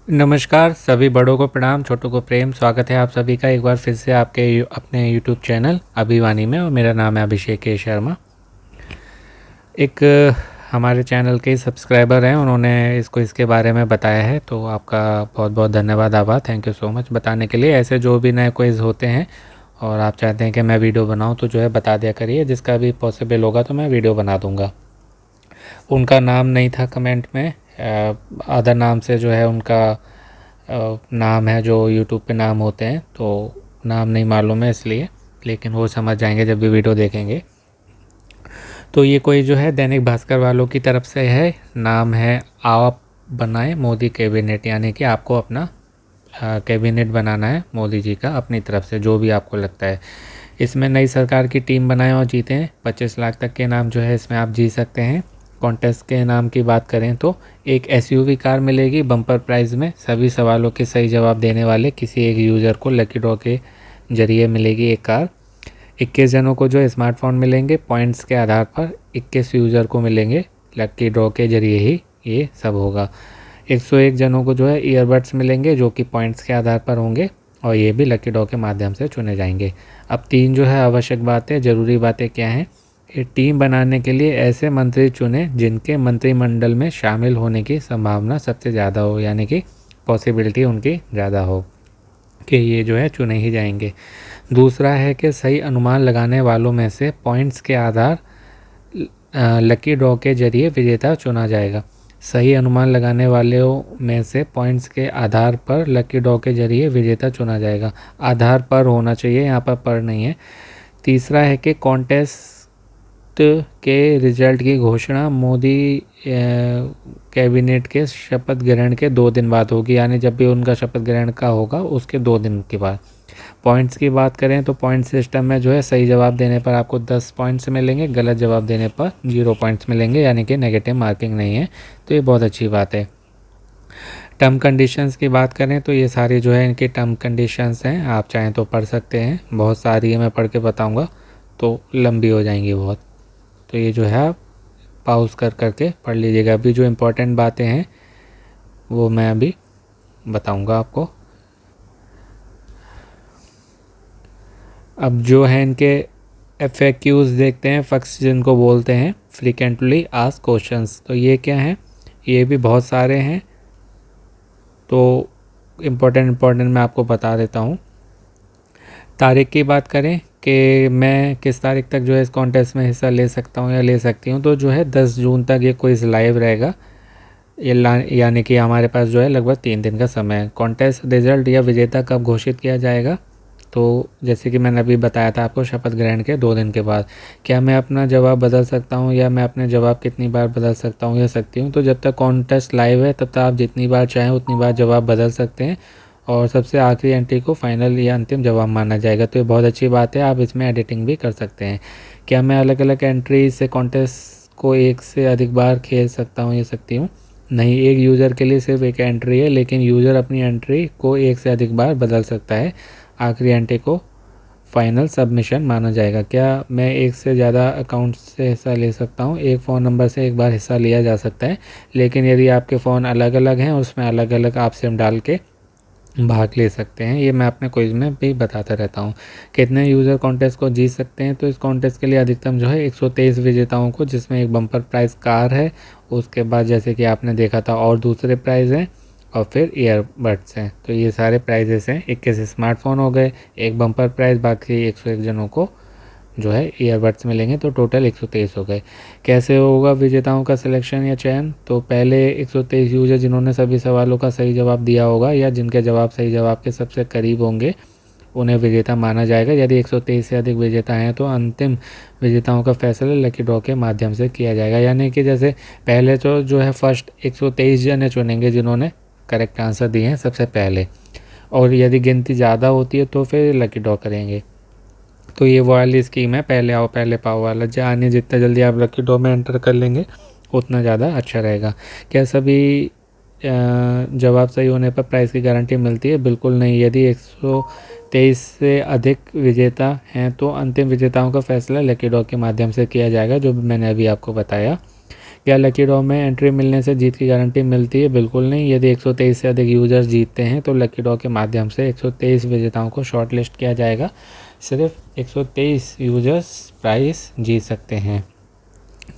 नमस्कार, सभी बड़ों को प्रणाम, छोटों को प्रेम। स्वागत है आप सभी का एक बार फिर से आपके अपने YouTube चैनल अभिवानी में। और मेरा नाम है अभिषेक के शर्मा। एक हमारे चैनल के सब्सक्राइबर हैं, उन्होंने इसके बारे में बताया है, तो आपका बहुत बहुत धन्यवाद, आभार, थैंक यू सो मच बताने के लिए। ऐसे जो भी नए क्विज़ होते हैं और आप चाहते हैं कि मैं वीडियो बनाऊँ तो जो है बता दिया करिए, जिसका भी पॉसिबल होगा तो मैं वीडियो बना दूँगा। उनका नाम नहीं था कमेंट में, अदर नाम से जो है उनका नाम है, जो यूट्यूब पे नाम होते हैं, तो नाम नहीं मालूम है इसलिए, लेकिन वो समझ जाएंगे जब भी वीडियो देखेंगे। तो ये कोई जो है दैनिक भास्कर वालों की तरफ से है, नाम है आप बनाए मोदी कैबिनेट, यानी कि आपको अपना कैबिनेट बनाना है मोदी जी का अपनी तरफ से, जो भी आपको लगता है। इसमें नई सरकार की टीम बनाएं और जीतें। 25 लाख तक के नाम जो है इसमें आप जीत सकते हैं। कॉन्टेस्ट के नाम की बात करें तो एक एसयूवी कार मिलेगी बम्पर प्राइज़ में। सभी सवालों के सही जवाब देने वाले किसी एक यूज़र को लकी ड्रॉ के जरिए मिलेगी एक कार। 21 जनों को जो है स्मार्टफोन मिलेंगे पॉइंट्स के आधार पर। 21 यूज़र को मिलेंगे लकी ड्रॉ के जरिए ही ये सब होगा। 101 जनों को जो है ईयरबड्स मिलेंगे, जो कि पॉइंट्स के आधार पर होंगे और ये भी लकी ड्रॉ के माध्यम से चुने जाएंगे। अब 3 जो है आवश्यक बातें, ज़रूरी बातें क्या हैं। ये टीम बनाने के लिए ऐसे मंत्री चुने जिनके मंत्रिमंडल में शामिल होने की संभावना सबसे ज़्यादा हो, यानी कि पॉसिबिलिटी उनकी ज़्यादा हो कि ये जो है चुने ही जाएंगे। दूसरा है कि सही अनुमान लगाने वालों में से पॉइंट्स के आधार लकी ड्रॉ के जरिए विजेता चुना जाएगा। सही अनुमान लगाने वालों में से पॉइंट्स के आधार पर लकी ड्रॉ के जरिए विजेता चुना जाएगा। आधार पर होना चाहिए, यहाँ पर नहीं है। तीसरा है कि कॉन्टेस्ट के रिजल्ट की घोषणा मोदी कैबिनेट के शपथ ग्रहण के 2 दिन बाद होगी, यानी जब भी उनका शपथ ग्रहण का होगा उसके 2 दिन के बाद। पॉइंट्स की बात करें तो पॉइंट सिस्टम में जो है सही जवाब देने पर आपको 10 पॉइंट्स मिलेंगे, गलत जवाब देने पर 0 पॉइंट्स मिलेंगे, यानी कि नेगेटिव मार्किंग नहीं है, तो ये बहुत अच्छी बात है। टर्म कंडीशंस की बात करें तो ये सारी जो है इनकी टर्म कंडीशंस हैं, आप चाहें तो पढ़ सकते हैं। बहुत सारी है, मैं पढ़ के बताऊँगा तो लंबी हो जाएंगी बहुत, तो ये जो है आप पॉज कर करके पढ़ लीजिएगा। अभी जो इम्पोर्टेंट बातें हैं वो मैं अभी बताऊंगा आपको। अब जो है इनके FAQs देखते हैं, फक्स जिनको बोलते हैं, फ्रीक्वेंटली आस्क्ड क्वेश्चंस। तो ये क्या है, ये भी बहुत सारे हैं, तो इम्पोर्टेंट मैं आपको बता देता हूँ। तारीख की बात करें कि मैं किस तारीख तक जो है इस कॉन्टेस्ट में हिस्सा ले सकता हूँ या ले सकती हूँ, तो जो है 10 जून तक ये क्विज़ लाइव रहेगा। यानी कि हमारे पास जो है लगभग 3 दिन का समय है। कॉन्टेस्ट रिजल्ट या विजेता कब घोषित किया जाएगा, तो जैसे कि मैंने अभी बताया था आपको, शपथ ग्रहण के 2 दिन के बाद। क्या मैं अपना जवाब बदल सकता हूँ या मैं अपने जवाब कितनी बार बदल सकता हूँ या सकती हूँ, तो जब तक कॉन्टेस्ट लाइव है तब तक आप जितनी बार चाहें उतनी बार जवाब बदल सकते हैं और सबसे आखिरी एंट्री को फाइनल या अंतिम जवाब माना जाएगा। तो ये बहुत अच्छी बात है, आप इसमें एडिटिंग भी कर सकते हैं। क्या मैं अलग अलग एंट्री से कॉन्टेस्ट को एक से अधिक बार खेल सकता हूँ या सकती हूँ? नहीं, एक यूज़र के लिए सिर्फ एक एंट्री है, लेकिन यूज़र अपनी एंट्री को एक से अधिक बार बदल सकता है। आखिरी एंट्री को फाइनल सबमिशन माना जाएगा। क्या मैं एक से ज़्यादा अकाउंट से हिस्सा ले सकता हूँ? एक फ़ोन नंबर से एक बार हिस्सा लिया जा सकता है, लेकिन यदि आपके फ़ोन अलग अलग हैं उसमें अलग अलग आप सिम डाल के भाग ले सकते हैं। ये मैं अपने क्विज में भी बताता रहता हूँ। कितने यूज़र कॉन्टेस्ट को जीत सकते हैं, तो इस कॉन्टेस्ट के लिए अधिकतम जो है 123 विजेताओं को, जिसमें एक बम्पर प्राइज़ कार है, उसके बाद जैसे कि आपने देखा था और दूसरे प्राइज़ हैं और फिर ईयरबड्स हैं। तो ये सारे प्राइजेस हैं। 21 स्मार्टफोन हो गए, एक बम्पर प्राइज़, बाकी 101 जनों को जो है ईयरबड्स मिलेंगे, तो टोटल 123 हो गए। कैसे होगा विजेताओं का सिलेक्शन या चयन, तो पहले 123 यूजर जिन्होंने सभी सवालों का सही जवाब दिया होगा या जिनके जवाब सही जवाब के सबसे करीब होंगे उन्हें विजेता माना जाएगा। यदि 123 से अधिक विजेता हैं तो अंतिम विजेताओं का फैसला लकी ड्रॉ के माध्यम से किया जाएगा। यानी कि जैसे पहले तो जो है फर्स्ट 123 जने चुनेंगे जिन्होंने करेक्ट आंसर दिए हैं सबसे पहले, और यदि गिनती ज़्यादा होती है तो फिर लकी ड्रॉ करेंगे। तो ये वो वाली स्कीम है, पहले आओ पहले पाओ वाला, जाने जितना जल्दी आप लकी ड्रॉ में एंटर कर लेंगे उतना ज़्यादा अच्छा रहेगा। क्या सभी जवाब सही होने पर प्राइज़ की गारंटी मिलती है? बिल्कुल नहीं। यदि 123 से अधिक विजेता हैं तो अंतिम विजेताओं का फैसला लकी ड्रॉ के माध्यम से किया जाएगा, जो मैंने अभी आपको बताया। क्या लकी ड्रॉ में एंट्री मिलने से जीत की गारंटी मिलती है? बिल्कुल नहीं। यदि 123 से अधिक यूजर्स जीतते हैं तो लकी ड्रॉ के माध्यम से 123 विजेताओं को शॉर्ट लिस्ट किया जाएगा। सिर्फ 123 यूजर्स प्राइस जीत सकते हैं।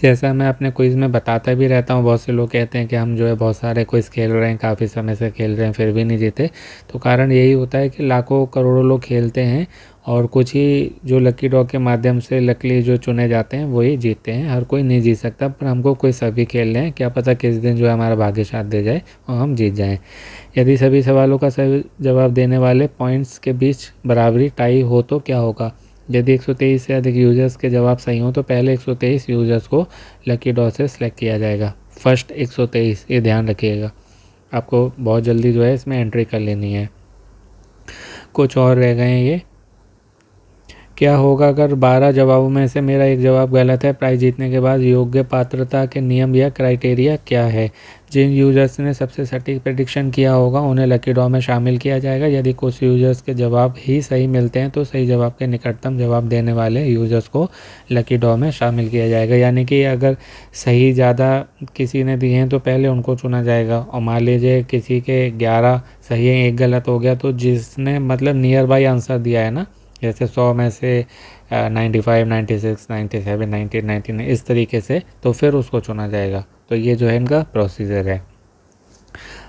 जैसा मैं अपने क्विज़ में बताता भी रहता हूँ, बहुत से लोग कहते हैं कि हम जो है बहुत सारे क्विज़ खेल रहे हैं, काफ़ी समय से खेल रहे हैं, फिर भी नहीं जीते। तो कारण यही होता है कि लाखों करोड़ों लोग खेलते हैं और कुछ ही जो लकी ड्रॉ के माध्यम से लकीली जो चुने जाते हैं वही जीतते हैं। हर कोई नहीं जीत सकता, पर हमको कोई सभी खेल रहे हैं, क्या पता किस दिन जो है हमारा भाग्य साथ दे जाए और हम जीत जाएँ। यदि सभी सवालों का सही जवाब देने वाले पॉइंट्स के बीच बराबरी टाई हो तो क्या होगा? यदि 123 से अधिक यूजर्स के जवाब सही हों तो पहले 123 यूजर्स को लकी ड्रॉ से सिलेक्ट किया जाएगा। फर्स्ट 123, ये ध्यान रखिएगा, आपको बहुत जल्दी जो है इसमें एंट्री कर लेनी है। कुछ और रह गए हैं ये। क्या होगा अगर 12 जवाबों में से मेरा एक जवाब गलत है? प्राइज जीतने के बाद योग्य पात्रता के नियम या क्राइटेरिया क्या है? जिन यूजर्स ने सबसे सटीक प्रेडिक्शन किया होगा उन्हें लकी ड्रॉ में शामिल किया जाएगा। यदि कुछ यूजर्स के जवाब ही सही मिलते हैं तो सही जवाब के निकटतम जवाब देने वाले यूजर्स को लकी ड्रॉ में शामिल किया जाएगा। यानी कि अगर सही ज़्यादा किसी ने दिए हैं तो पहले उनको चुना जाएगा, और मान लीजिए किसी के 11 सही है, एक गलत हो गया, तो जिसने मतलब नियर बाई आंसर दिया है ना, जैसे 100 में से 95, 96, 97, 90, 99 इस तरीके से, तो फिर उसको चुना जाएगा। तो ये जो है इनका प्रोसीजर है।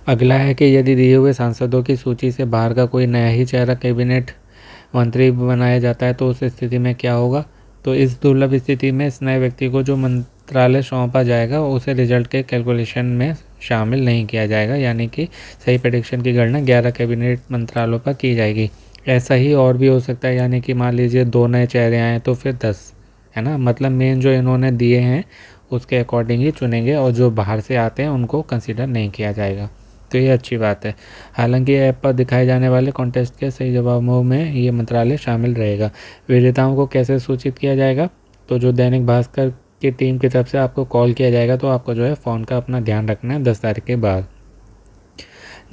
अगला है कि यदि दिए हुए सांसदों की सूची से बाहर का कोई नया ही चेहरा कैबिनेट मंत्री बनाया जाता है तो उस स्थिति में क्या होगा? तो इस दुर्लभ स्थिति में इस नए व्यक्ति को जो मंत्रालय सौंपा जाएगा उसे रिजल्ट के कैलकुलेशन में शामिल नहीं किया जाएगा। यानी कि सही प्रेडिक्शन की गणना 11 कैबिनेट मंत्रालयों पर की जाएगी। ऐसा ही और भी हो सकता है, यानी कि मान लीजिए 2 नए चेहरे आए तो फिर 10, है ना। मतलब मेन जो इन्होंने दिए हैं उसके अकॉर्डिंग ही चुनेंगे, और जो बाहर से आते हैं उनको कंसीडर नहीं किया जाएगा। तो ये अच्छी बात है। हालांकि ऐप पर दिखाए जाने वाले कॉन्टेस्ट के सही जवाबों में ये मंत्रालय शामिल रहेगा। विजेताओं को कैसे सूचित किया जाएगा? तो जो दैनिक भास्कर की टीम की तरफ से आपको कॉल किया जाएगा, तो आपको जो है फ़ोन का अपना ध्यान रखना है 10 तारीख के बाद।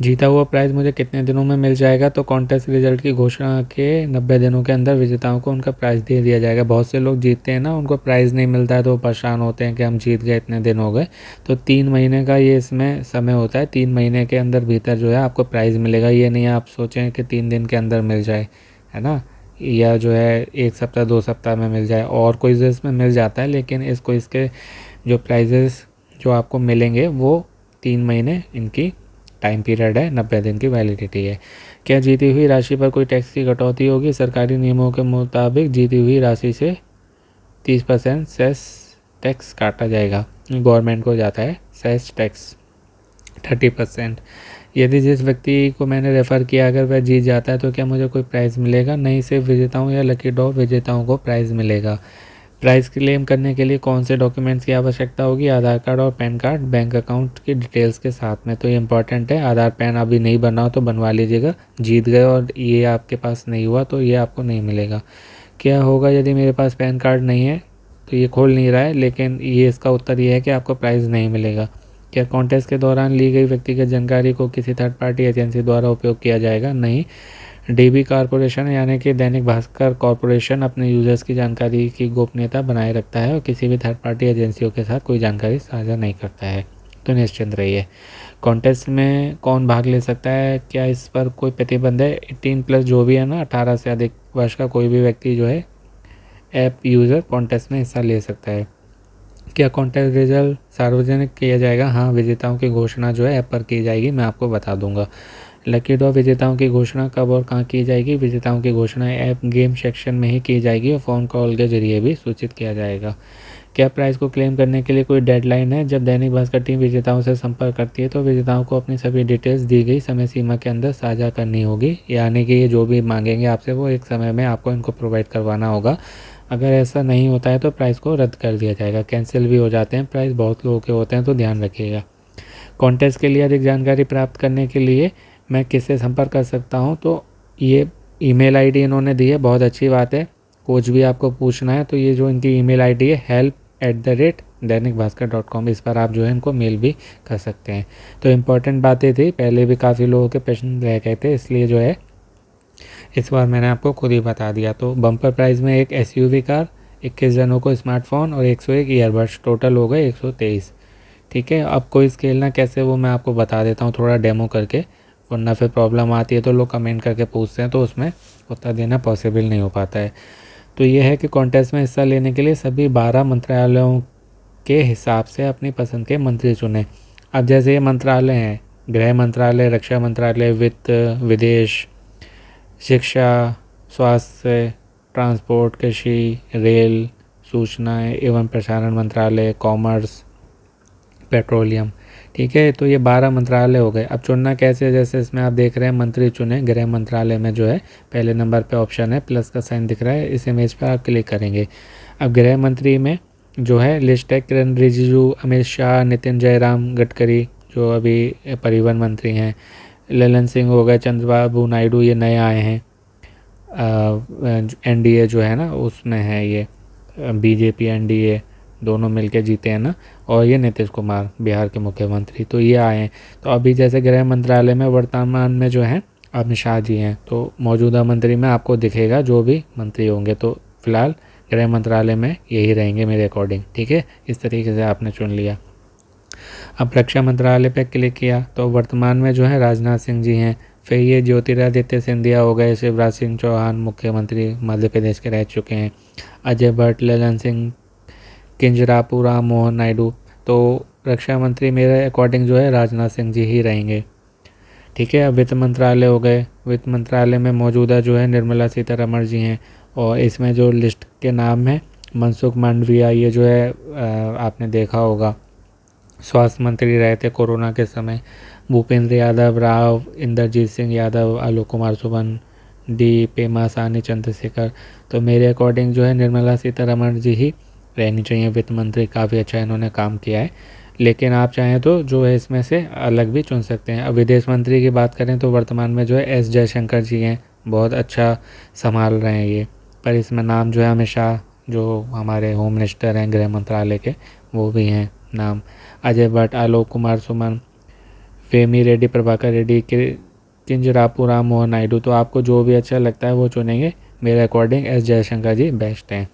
जीता हुआ प्राइज़ मुझे कितने दिनों में मिल जाएगा? तो कॉन्टेस्ट रिजल्ट की घोषणा के 90 दिनों के अंदर विजेताओं को उनका प्राइज़ दे दिया जाएगा। बहुत से लोग जीतते हैं ना, उनको प्राइज़ नहीं मिलता है तो वो परेशान होते हैं कि हम जीत गए, इतने दिन हो गए। तो 3 महीने का ये इसमें समय होता है, 3 महीने के अंदर भीतर जो है आपको प्राइज़ मिलेगा। ये नहीं आप सोचें कि 3 दिन के अंदर मिल जाए, है ना, या जो है 1 सप्ताह 2 सप्ताह में मिल जाए। और क्विज़ेस में मिल जाता है, लेकिन इस क्विज़ के जो प्राइजेस जो आपको मिलेंगे वो 3 महीने इनकी टाइम पीरियड है, 90 दिन की वैलिडिटी है। क्या जीती हुई राशि पर कोई टैक्स की कटौती होगी? सरकारी नियमों के मुताबिक जीती हुई राशि से 30% सेस टैक्स काटा जाएगा। गवर्नमेंट को जाता है सेस टैक्स 30%। यदि जिस व्यक्ति को मैंने रेफ़र किया अगर वह जीत जाता है तो क्या मुझे कोई प्राइज़ मिलेगा? नहीं, सिर्फ विजेताओं या लकी ड्रॉ विजेताओं को प्राइज़ मिलेगा। प्राइस क्लेम करने के लिए कौन से डॉक्यूमेंट्स की आवश्यकता होगी? आधार कार्ड और पैन कार्ड बैंक अकाउंट की डिटेल्स के साथ में। तो ये इंपॉर्टेंट है। आधार पैन अभी नहीं बना हो तो बनवा लीजिएगा। जीत गए और ये आपके पास नहीं हुआ तो ये आपको नहीं मिलेगा। क्या होगा यदि मेरे पास पैन कार्ड नहीं है? तो ये खोल नहीं रहा है, लेकिन ये इसका उत्तर ये है कि आपको प्राइज़ नहीं मिलेगा। क्या कॉन्टेस्ट के दौरान ली गई व्यक्तिगत जानकारी को किसी थर्ड पार्टी एजेंसी द्वारा उपयोग किया जाएगा? नहीं। डीबी कॉरपोरेशन यानी कि दैनिक भास्कर कॉरपोरेशन अपने यूजर्स की जानकारी की गोपनीयता बनाए रखता है और किसी भी थर्ड पार्टी एजेंसियों के साथ कोई जानकारी साझा नहीं करता है। तो निश्चिंत रहिए। कॉन्टेस्ट में कौन भाग ले सकता है? क्या इस पर कोई प्रतिबंध है? 18+ जो भी है ना, 18 से अधिक वर्ष का कोई भी व्यक्ति जो है ऐप यूज़र कॉन्टेस्ट में हिस्सा ले सकता है। क्या कॉन्टेस्ट रिजल्ट सार्वजनिक किया जाएगा? हाँ, विजेताओं की घोषणा जो है ऐप पर की जाएगी, मैं आपको बता दूंगा। लकी ड्रॉ विजेताओं की घोषणा कब और कहाँ की जाएगी? विजेताओं की घोषणा ऐप गेम सेक्शन में ही की जाएगी और फ़ोन कॉल के जरिए भी सूचित किया जाएगा। क्या प्राइज़ को क्लेम करने के लिए कोई डेडलाइन है? जब दैनिक भास्कर टीम विजेताओं से संपर्क करती है तो विजेताओं को अपनी सभी डिटेल्स दी गई समय सीमा के अंदर साझा करनी होगी। यानी कि ये जो भी मांगेंगे आपसे वो एक समय में आपको इनको प्रोवाइड करवाना होगा। अगर ऐसा नहीं होता है तो प्राइस को रद्द कर दिया जाएगा, कैंसिल भी हो जाते हैं। प्राइस बहुत लोगों के होते हैं तो ध्यान रखिएगा। कॉन्टेस्ट के लिए अधिक जानकारी प्राप्त करने के लिए मैं किससे संपर्क कर सकता हूँ? तो ये ईमेल आईडी इन्होंने दी है, बहुत अच्छी बात है। कुछ भी आपको पूछना है तो ये जो इनकी ईमेल आईडी है help@दैनिकभास्कर.com, इस पर आप जो है इनको मेल भी कर सकते हैं। तो इम्पॉर्टेंट बातें थी, पहले भी काफ़ी लोगों के प्रश्न रह गए थे, इसलिए जो है इस बार मैंने आपको खुद ही बता दिया। तो बम्पर प्राइज़ में एक SUV कार, 21 जनों को स्मार्टफोन और 101 ईयरबड्स, टोटल हो गए 123। ठीक है, अब कोई खेलना कैसे वो मैं आपको बता देता हूँ थोड़ा डेमो करके, वरना फिर प्रॉब्लम आती है तो लोग कमेंट करके पूछते हैं तो उसमें उत्तर देना पॉसिबल नहीं हो पाता है। तो ये है कि कॉन्टेस्ट में हिस्सा लेने के लिए सभी 12 मंत्रालयों के हिसाब से अपनी पसंद के मंत्री चुनें। अब जैसे ये मंत्रालय हैं, गृह मंत्रालय, रक्षा मंत्रालय, वित्त, विदेश, शिक्षा, स्वास्थ्य, ट्रांसपोर्ट, कृषि, रेल, सूचना एवं प्रसारण मंत्रालय, कॉमर्स, पेट्रोलियम। ठीक है, तो ये 12 मंत्रालय हो गए। अब चुनना कैसे, जैसे इसमें आप देख रहे हैं मंत्री चुने, गृह मंत्रालय में जो है पहले नंबर पे ऑप्शन है, प्लस का साइन दिख रहा है, इस इमेज पर आप क्लिक करेंगे। अब गृह मंत्री में जो है लिस्ट है किरण रिजिजू, अमित शाह, नितिन जयराम गडकरी जो अभी परिवहन मंत्री हैं, ललन सिंह हो गए, चंद्रबाबू नायडू ये नए आए हैं, एनडीए जो है ना उसमें है ये, बीजेपी एनडीए दोनों मिलके जीते हैं ना, और ये नीतीश कुमार बिहार के मुख्यमंत्री, तो ये आए हैं। तो अभी जैसे गृह मंत्रालय में वर्तमान में जो है अमित शाह जी हैं, तो मौजूदा मंत्री में आपको दिखेगा जो भी मंत्री होंगे, तो फिलहाल गृह मंत्रालय में यही रहेंगे मेरे अकॉर्डिंग। ठीक है, इस तरीके से आपने चुन लिया। अब रक्षा मंत्रालय पर क्लिक किया तो वर्तमान में जो है राजनाथ सिंह जी हैं, फिर ये ज्योतिरादित्य सिंधिया हो गए, शिवराज सिंह चौहान मुख्यमंत्री मध्य प्रदेश के रह चुके हैं, अजय भट्ट, ललन सिंह, किंजरापू राम मोहन नायडू। तो रक्षा मंत्री मेरे अकॉर्डिंग जो है राजनाथ सिंह जी ही रहेंगे। ठीक है, अब वित्त मंत्रालय हो गए, वित्त मंत्रालय में मौजूदा जो है निर्मला सीतारमण जी हैं, और इसमें जो लिस्ट के नाम है मनसुख मांडविया, ये जो है आपने देखा होगा स्वास्थ्य मंत्री रहे थे कोरोना के समय, भूपेंद्र यादव, राव इंद्रजीत सिंह यादव, आलोक कुमार सुमन, डी पेमा सानी चंद्रशेखर। तो मेरे अकॉर्डिंग जो है निर्मला सीतारमण जी ही रहनी चाहिए वित्त मंत्री, काफ़ी अच्छा इन्होंने काम किया है। लेकिन आप चाहें तो जो है इसमें से अलग भी चुन सकते हैं। अब विदेश मंत्री की बात करें तो वर्तमान में जो है एस जयशंकर जी हैं, बहुत अच्छा संभाल रहे हैं ये, पर इसमें नाम जो है अमित शाह जो हमारे होम मिनिस्टर हैं गृह मंत्रालय के, वो भी हैं नाम, अजय भट्ट, आलोक कुमार सुमन, वेमी रेड्डी, प्रभाकर रेड्डी, किंजरापू राम मोहन नायडू। तो आपको जो भी अच्छा लगता है वो चुनेंगे, मेरे अकॉर्डिंग एस जयशंकर जी बेस्ट हैं।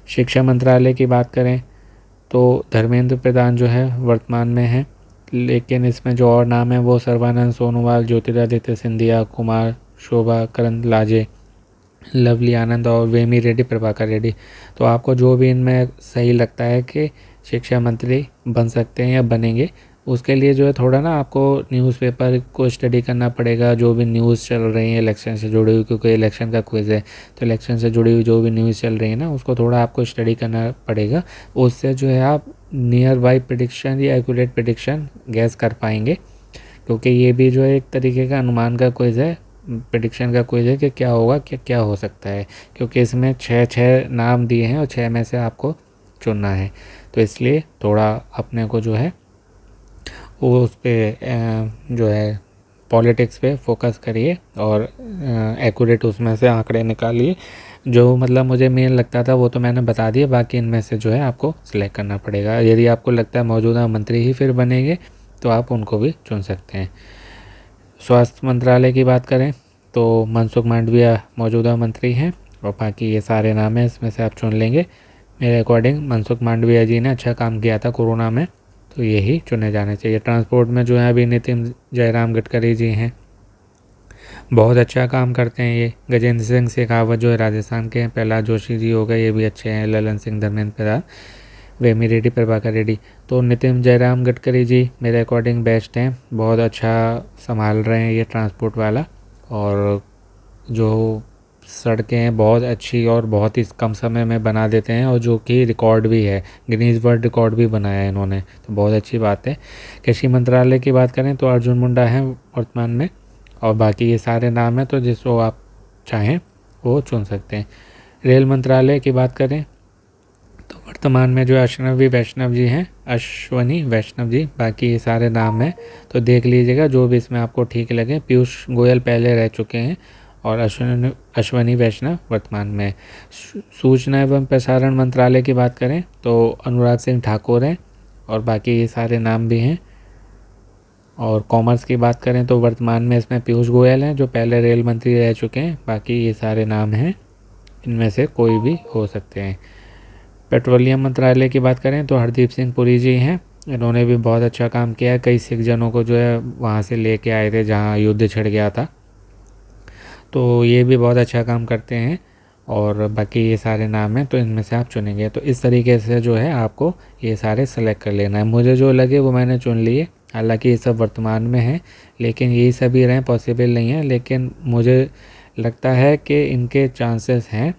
शिक्षा मंत्रालय की बात करें तो धर्मेंद्र प्रधान जो है वर्तमान में है, लेकिन इसमें जो और नाम है वो सर्बानंद सोनोवाल, ज्योतिरादित्य सिंधिया, कुमार शोभा करंदलाजे, लवली आनंद और वेमी रेड्डी, प्रभाकर रेड्डी। तो आपको जो भी इनमें सही लगता है कि शिक्षा मंत्री बन सकते हैं या बनेंगे, उसके लिए जो है थोड़ा ना आपको न्यूज़पेपर को स्टडी करना पड़ेगा, जो भी न्यूज़ चल रही है इलेक्शन से जुड़ी हुई, क्योंकि इलेक्शन का क्विज़ है तो इलेक्शन से जुड़ी हुई जो भी न्यूज़ चल रही है ना उसको थोड़ा आपको स्टडी करना पड़ेगा। उससे जो है आप नियर बाई प्रिडिक्शन या एक्यूरेट प्रिडिक्शन गैस कर पाएंगे, क्योंकि ये भी जो है एक तरीके का अनुमान का क्विज़ है, प्रिडिक्शन का क्विज़ है कि क्या होगा, क्या क्या हो सकता है, क्योंकि इसमें छः नाम दिए हैं और 6 में से आपको चुनना है। तो इसलिए थोड़ा अपने को जो है वो उस पर जो है पॉलिटिक्स पे फोकस करिए और एक्यूरेट उसमें से आंकड़े निकालिए। जो मतलब मुझे मेन लगता था वो तो मैंने बता दिया, बाकी इनमें से जो है आपको सिलेक्ट करना पड़ेगा। यदि आपको लगता है मौजूदा मंत्री ही फिर बनेंगे तो आप उनको भी चुन सकते हैं। स्वास्थ्य मंत्रालय की बात करें तो मनसुख मांडविया मौजूदा मंत्री हैं, और बाकी ये सारे नाम हैं इसमें से आप चुन लेंगे। मेरे अकॉर्डिंग मनसुख मांडविया जी ने अच्छा काम किया था कोरोना में, तो यही चुने जाने चाहिए। ट्रांसपोर्ट में जो है अभी नितिन जयराम गडकरी जी हैं, बहुत अच्छा काम करते हैं ये। गजेंद्र सिंह शेखावत जो है राजस्थान के हैं, प्रहलाद जोशी जी हो गए, ये भी अच्छे हैं, ललन सिंह, धर्मेंद्र प्रधान, वेमी रेड्डी, प्रभाकर रेड्डी। तो नितिन जयराम गडकरी जी मेरे अकॉर्डिंग बेस्ट हैं, बहुत अच्छा संभाल रहे हैं ये ट्रांसपोर्ट वाला, और जो सड़कें हैं बहुत अच्छी और बहुत ही कम समय में बना देते हैं, और जो कि रिकॉर्ड भी है, गिनीज वर्ल्ड रिकॉर्ड भी बनाया है इन्होंने, तो बहुत अच्छी बात है। कृषि मंत्रालय की बात करें तो अर्जुन मुंडा हैं वर्तमान में, और बाकी ये सारे नाम हैं तो जिसको आप चाहें वो चुन सकते हैं। रेल मंत्रालय की बात करें तो वर्तमान में जो अश्विनी वैष्णव जी हैं, अश्वनी वैष्णव जी, बाकी ये सारे नाम हैं तो देख लीजिएगा जो भी इसमें आपको ठीक लगे। पीयूष गोयल पहले रह चुके हैं और अश्वनी वैष्णव वर्तमान में। सूचना एवं प्रसारण मंत्रालय की बात करें तो अनुराग सिंह ठाकुर हैं, और बाकी ये सारे नाम भी हैं। और कॉमर्स की बात करें तो वर्तमान में इसमें पीयूष गोयल हैं जो पहले रेल मंत्री रह चुके हैं, बाकी ये सारे नाम हैं, इनमें से कोई भी हो सकते हैं। पेट्रोलियम मंत्रालय की बात करें तो हरदीप सिंह पुरी जी हैं, इन्होंने भी बहुत अच्छा काम किया है। कई सिख जनों को जो है वहाँ से लेके आए थे जहाँ युद्ध छिड़ गया था, तो ये भी बहुत अच्छा काम करते हैं। और बाकी ये सारे नाम हैं, तो इनमें से आप चुनेंगे। तो इस तरीके से जो है आपको ये सारे सेलेक्ट कर लेना है। मुझे जो लगे वो मैंने चुन लिए। हालांकि ये सब वर्तमान में हैं, लेकिन यही सभी रहें पॉसिबल नहीं है, लेकिन मुझे लगता है कि इनके चांसेस हैं।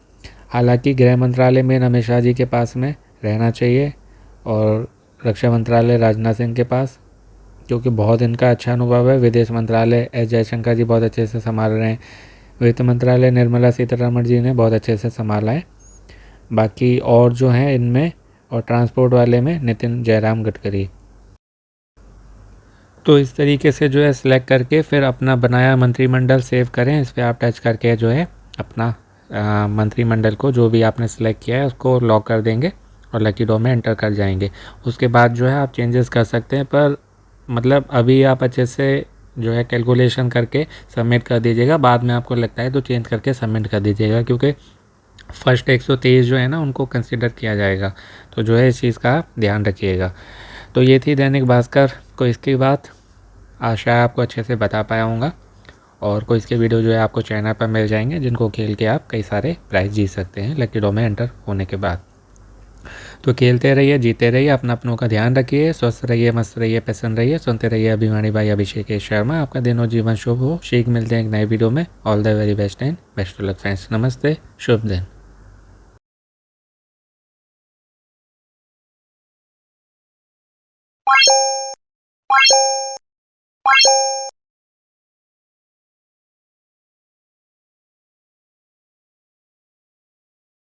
हालांकि गृह मंत्रालय मेन अमित शाह जी के पास में रहना चाहिए, और रक्षा मंत्रालय राजनाथ सिंह के पास, क्योंकि बहुत इनका अच्छा अनुभव है। विदेश मंत्रालय एस जयशंकर जी बहुत अच्छे से संभाल रहे हैं। वित्त मंत्रालय निर्मला सीतारमण जी ने बहुत अच्छे से संभाला है। बाकी और जो हैं इनमें, और ट्रांसपोर्ट वाले में नितिन जयराम गडकरी। तो इस तरीके से जो है सिलेक्ट करके फिर अपना बनाया मंत्रिमंडल सेव करें। इस पर आप टच करके जो है अपना मंत्रिमंडल को जो भी आपने सेलेक्ट किया है उसको लॉक कर देंगे और लकी ड्रॉ में एंटर कर जाएंगे। उसके बाद जो है आप चेंजेस कर सकते हैं, पर मतलब अभी आप अच्छे से जो है कैलकुलेशन करके सबमिट कर दीजिएगा। बाद में आपको लगता है तो चेंज करके सबमिट कर दीजिएगा, क्योंकि फर्स्ट 123 जो है ना उनको कंसिडर किया जाएगा। तो जो है इस चीज़ का ध्यान रखिएगा। तो ये थी दैनिक भास्कर को इसकी बात। आशा है आपको अच्छे से बता पाया हूँगा। और कोई इसके वीडियो जो है आपको चैनल पर मिल जाएंगे, जिनको खेल के आप कई सारे प्राइज़ जीत सकते हैं लकी ड्रॉ में एंटर होने के बाद। तो खेलते रहिए, जीते रहिए, अपना अपनों का ध्यान रखिए, स्वस्थ रहिए, मस्त रहिए, प्रसन्न रहिए, सुनते रहिए अभिमानी भाई अभिषेक शर्मा। आपका दिन और जीवन शुभ हो। शीघ्र मिलते हैं एक नए वीडियो में। All the very best and best of luck friends. नमस्ते, शुभ दिन।